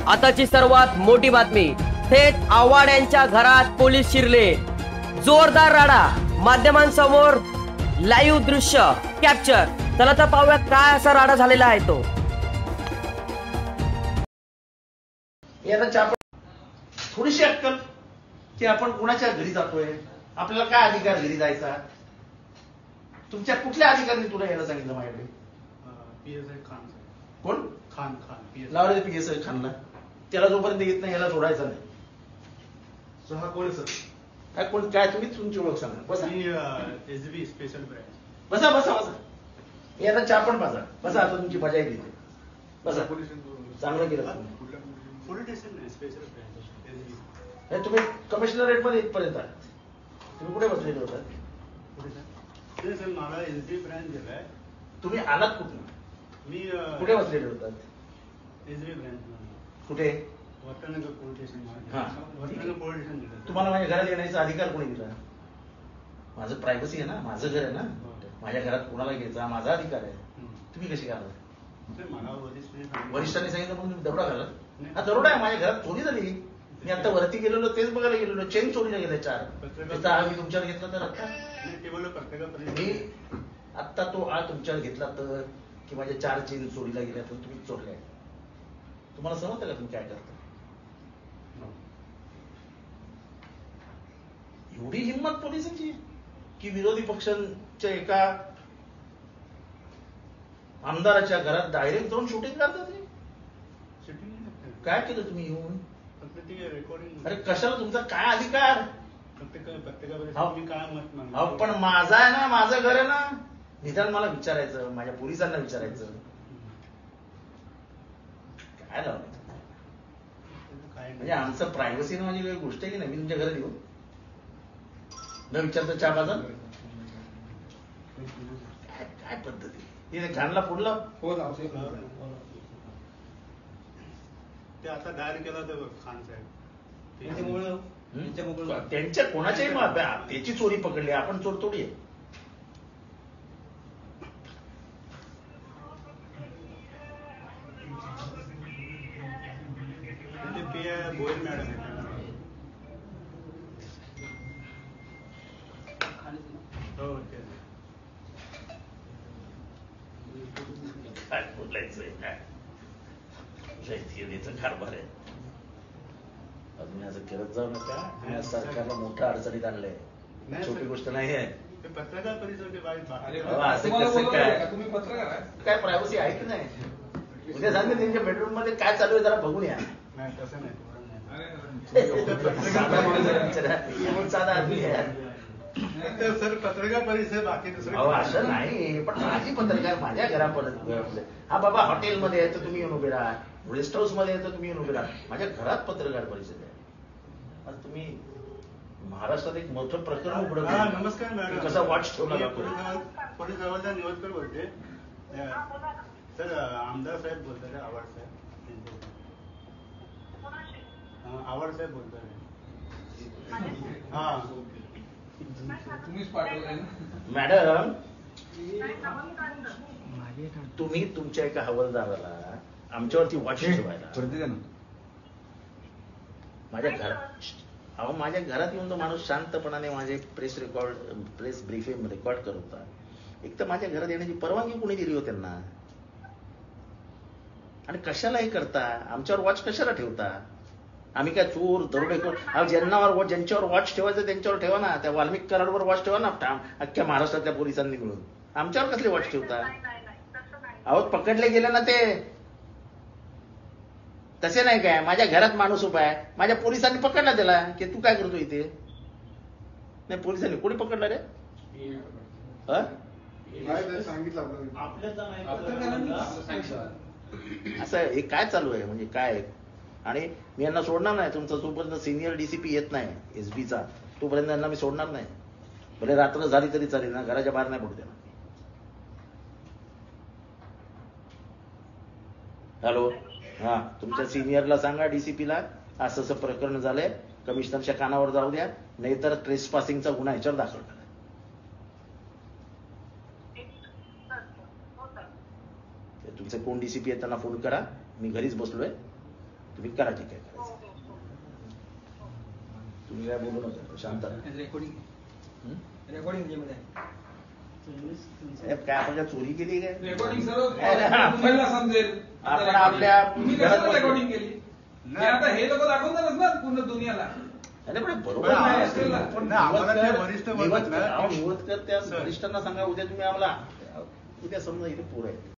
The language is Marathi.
आताची सर्वात मोठी बातमी, थेट आव्हाड यांच्या घरात पोलीस शिरले. जोरदार राडा, माध्यमांसमोर लाईव्ह दृश्य कॅप्चर. चला तर पाहूया काय असा राडा झालेला आहे तो. थोडीशी अक्कल की आपण कुणाच्या घरी जातोय, आपल्याला काय अधिकार घरी जायचा, तुमच्या कुठल्या अधिकाऱ्यांनी तुला यायला सांगितलं माझ्याकडे? PSI खान. कोण? खान. लावले PSI खानला. त्याला जोपर्यंत येत नाही याला सोडायचा नाही. सो हा कोण सर? काय कोण काय तुम्ही तुमची ओळख सांगा. बसा. SB special branch. बसा बसा बसा. मी आता चहा पण पाजा. बसा, आता तुमची मजा येते. बसा. चांगलं केलं तुम्ही. पोलीस स्टेशन नाही, स्पेशल ब्रँच SB. तुम्ही कमिशनरेट मध्ये इथपर्यंत आहात. तुम्ही कुठे बसलेले होतात? सर मला SB ब्रँच दिलाय. तुम्ही आलात कुठून? मी कुठे बसलेले होतात? SB branch. कुठे? वटनगर पोलीस स्टेशन. वटनगर पोलीस स्टेशन दिलं. तुम्हाला माझ्या घरात येण्याचा अधिकार कोणी दिला? माझं प्रायव्हसी आहे ना, माझं घर आहे ना. माझ्या घरात कोणाला घ्यायचा माझा अधिकार आहे. तुम्ही कशी घाला? मला वरिष्ठांनी सांगितलं म्हणून तुम्ही दरोडा घाला? हा दरोडा आहे. माझ्या घरात चोरी झाली. मी आता वरती गेलेलो तेच बघायला गेलेलो. चेन चोरीला गेले 4. त्याचा आळ मी तुमच्यावर घेतला तर आता मी आत्ता तो आळ तुमच्यावर घेतला तर की माझ्या 4 चेन चोरीला गेल्या तर तुम्ही चोरल्या. तुम्हाला समजतं का तुम्ही काय करता? एवढी हिंमत पोलिसांची की विरोधी पक्षांच्या एका आमदाराच्या घरात डायरेक्ट जाऊन शूटिंग करतात. काय केलं तुम्ही येऊन? अरे कशाला? तुमचा काय अधिकार? पण माझा आहे ना, माझं घर आहे ना. निदान मला विचारायचं, माझ्या पोलिसांना विचारायचं. काय लावलं म्हणजे आमचं प्रायव्हसी म्हणजे काही गोष्ट आहे की नाही? मी तुमच्या घरात येऊ न विचारता चहा बाजार? काय पद्धती? तिने खानला पुढला ते आता दायर केला होता खान साहेब. त्यांच्या कोणाच्याही त्याची चोरी पकडली. आपण चोर थोडी आहे. गोयल मॅडम काय बोलायचंय? काय थिअरीचं कारभार आहे. अजून असं करत जाऊ नका. या सरकारला मोठ्या अडचणीत आणलंय. छोटी गोष्ट नाही आहे. पत्रकार परिषदेचे असं कसं काय? तुम्ही पत्रकार काय प्रायव्हसी आहे की नाही? उद्या सांगते त्यांच्या बेडरूम मध्ये काय चालू आहे जरा बघून या. नाही तसं नाही. साधा आदमी आहे. सर पत्रकार परिषद बाकी दुसरं असं नाही. पण माझी पत्रकार माझ्या घरापर्यंत. हा बाबा हॉटेलमध्ये आहे तर तुम्ही येऊन उभे राहा, रेस्ट हाऊस मध्ये आहे तर तुम्ही येऊन उभे राहा. माझ्या घरात पत्रकार परिषद आहे. आज तुम्ही महाराष्ट्रात एक मोठं प्रकरण उघडं. नमस्कार मॅडम. कसा वॉच ठेवला जातो? पोलीस हवालदार निवडकर बोलते. सर आमदार साहेब बोलतात. आव्हाड साहेब. आव्हाड साहेब बोलतात. हा तुम्हीच पाठवलंय ना मॅडम. तुम्ही तुमच्या एका हवालदाराला आमच्यावरती वॉच ठेवायला माझ्या घरात माझ्या घरात येऊन तो माणूस शांतपणाने माझे प्रेस ब्रीफिंग रेकॉर्ड करत होता. एक तर माझ्या घरात येण्याची परवानगी कोणी दिली हो त्यांना? आणि कशाला हे करता? आमच्यावर वॉच कशाला ठेवता? आम्ही काय चोर दरोडेखोर? ज्यांच्यावर वॉच ठेवायचं त्यांच्यावर ठेवा ना. त्या वाल्मिक कराडवर वॉच ठेवा ना अख्ख्या महाराष्ट्रातल्या पोलिसांनी मिळून. आमच्यावर कसले वॉच ठेवता? अहो पकडले गेले ना ते. तसे नाही काय? माझ्या घरात माणूस उभा आहे, माझ्या पोलिसांनी पकडला त्याला की तू काय करतो इथे? नाही पोलिसांनी कोणी पकडला रे? असं हे काय चालू आहे? म्हणजे काय? आणि मी यांना सोडणार नाही. तुमचा जोपर्यंत सिनियर DCP येत नाही SBचा तोपर्यंत यांना मी सोडणार नाही. भले रात्र झाली तरी चालेल ना, घराच्या बाहेर नाही पडू देणार. हॅलो, हा तुमच्या सिनियरला सांगा DCPला असं असं प्रकरण झालंय, कमिशनरच्या कानावर जाऊ द्या, नाहीतर ट्रेसपासिंगचा गुन्हा ह्याच्यावर दाखल करा. तुमचे कोण DCP आहेत त्यांना फोन करा. मी घरीच बसलोय. तुम्ही करा जे काय करायचं. तुम्ही काय बोलू नका, शांत राहा. रेकॉर्डिंग काय आपण काय चोरी केली काय? रेकॉर्डिंग सर्व तुम्हाला समजेल. आपण आपल्या तुम्ही कसं रेकॉर्डिंग केली हे आता हे लोक दाखवणारच ना पूर्ण दुनियाला. अरे पण बरोबर पण नाही. असेल ना. पण आम्हाला ते वरिष्ठ बोलतात ना. निवडकर त्या वरिष्ठांना सांगा, उद्या तुम्ही आम्हाला उद्या समजा इथे पोरं आहेत